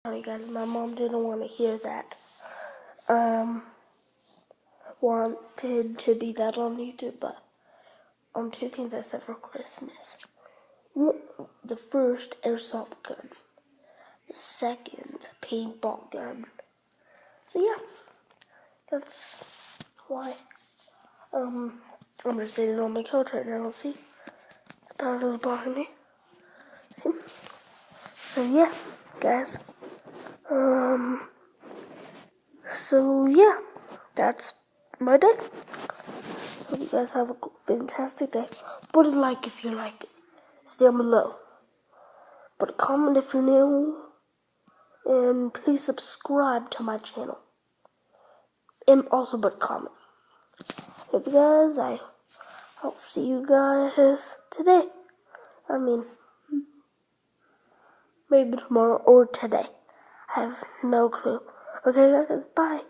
Sorry guys, my mom didn't want to hear that. Wanted to be that on YouTube, but two things I said for Christmas. The first, airsoft gun. The second, paintball gun. So yeah, that's why. I'm just sitting on my couch right now. See, the powder is behind me. See? So yeah, guys. So yeah, that's my day. Hope you guys have a fantastic day. Put a like if you like it. Stay down below. Put a comment if you're new. And please subscribe to my channel. And also put a comment. Love you guys. I'll see you guys today. I mean, maybe tomorrow or today. I have no clue. Okay guys, bye.